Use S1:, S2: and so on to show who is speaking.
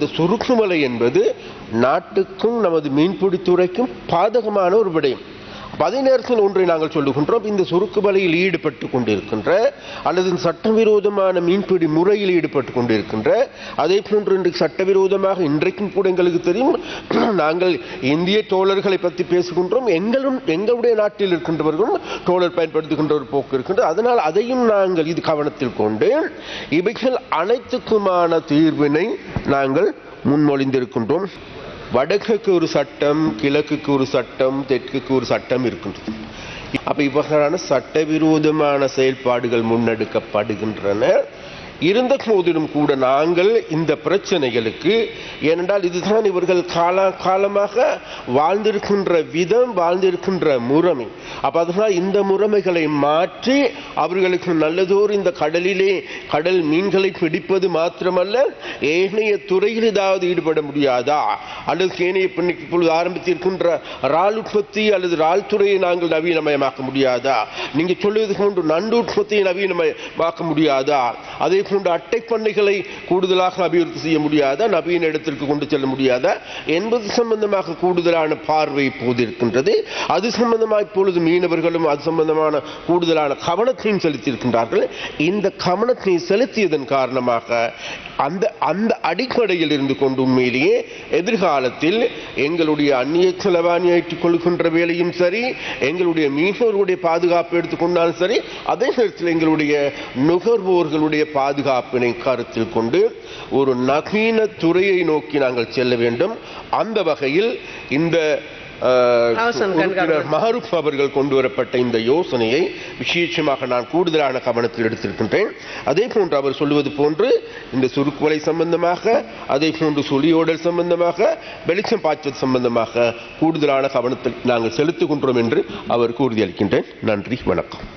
S1: இந்த சுருக்குமலை என்பது நாட்டுக்கும் நமது மீன்பிடித்துறைக்கும் பாதகமான ஒரு விடயம். அதே நேரத்தில் ஒன்றை நாங்கள் சொல்லுகின்றோம், இந்த சுருக்குமலையில் ஈடுபட்டு கொண்டிருக்கின்ற அல்லது சட்டவிரோதமான மீன்பிடி முறையில் ஈடுபட்டு கொண்டிருக்கின்ற, அதே போன்று இன்றைக்கு சட்டவிரோதமாக இன்றைக்கும் கூட எங்களுக்கு தெரியும், நாங்கள் இந்திய தோழர்களை பற்றி பேசுகின்றோம், எங்களுடைய நாட்டில் இருக்கின்றவர்களும் தோழர் பயன்படுத்துகின்ற ஒரு போக்கு இருக்கின்றது. அதனால் அதையும் நாங்கள் இது கவனத்தில் கொண்டு இவைகள் அனைத்துக்குமான தீர்வினை நாங்கள் முன்மொழிந்திருக்கின்றோம். வடக்குக்கு ஒரு சட்டம், கிழக்குக்கு ஒரு சட்டம், தெற்குக்கு ஒரு சட்டம் இருக்கின்றது. அப்ப இவ்வகையான சட்டவிரோதமான செயல்பாடுகள் முன்னெடுக்கப்படுகின்றன. இருந்த போதிலும் கூட நாங்கள் இந்த பிரச்சனைகளுக்கு, ஏனென்றால் இதுதான் இவர்கள் காலமாக வாழ்ந்திருக்கின்ற விதம், வாழ்ந்திருக்கின்ற முறைமை. அப்ப அதனால் இந்த முறைமைகளை மாற்றி அவர்களுக்கு நல்லதோர் இந்த கடலிலே கடல் மீன்களை பிடிப்பது மாத்திரமல்ல, ஏனைய துறையில் ஏதாவது ஈடுபட முடியாதா, அல்லது ஏனைய இப்பொழுது ஆரம்பித்திருக்கின்ற இறால் உற்பத்தி அல்லது இறால் துறையை நாங்கள் நவீனமயமாக்க முடியாதா, நீங்க சொல்லுவது போன்று நண்டு உற்பத்தியை நவீனமயமாக்க முடியாதா, அதே போன்ற அட்டை பண்ணைகளை கூடுதலாக அபிவிருத்தி செய்ய முடியாதா, நவீன இடத்திற்கு கொண்டு செல்ல முடியாதா என்பது சம்பந்தமாக கூடுதலான பார்வை இப்போது இருக்கின்றது. அது சம்பந்தமாக இப்பொழுது மீனவர்களும் அது சம்பந்தமான கூடுதலான கவனத்தையும் செலுத்தியிருக்கின்றார்கள். இந்த கவனத்தை செலுத்தியதன் காரணமாக அந்த அடிப்படையில் இருந்து கொண்டு உண்மையிலேயே எதிர்காலத்தில் எங்களுடைய அந்நிய செலவாணி ஏற்றுக் கொள்கின்ற வேலையும் சரி, எங்களுடைய மீனவர்களுடைய பாதுகாப்பு எடுத்துக்கொண்டாலும் சரி, அதே நேரத்தில் எங்களுடைய நுகர்வோர்களுடைய பாதுகாப்பினை கருத்தில் கொண்டு ஒரு நவீன துறையை நோக்கி நாங்கள் செல்ல வேண்டும். அந்த வகையில் இந்த மஹரூப் அவர்கள் கொண்டு வரப்பட்ட இந்த யோசனையை விசேஷமாக நான் கூடுதலான கவனத்தில் எடுத்திருக்கின்றேன். அதே போன்று அவர் சொல்லுவது போன்று இந்த சுருக்குவலை சம்பந்தமாக, அதே போன்று சுழியோடல் சம்பந்தமாக, வெளிச்சம் பாய்ச்சல் சம்பந்தமாக கூடுதலான கவனத்தில் நாங்கள் செலுத்துகின்றோம் என்று அவருக்கு உறுதியளிக்கின்றேன். நன்றி, வணக்கம்.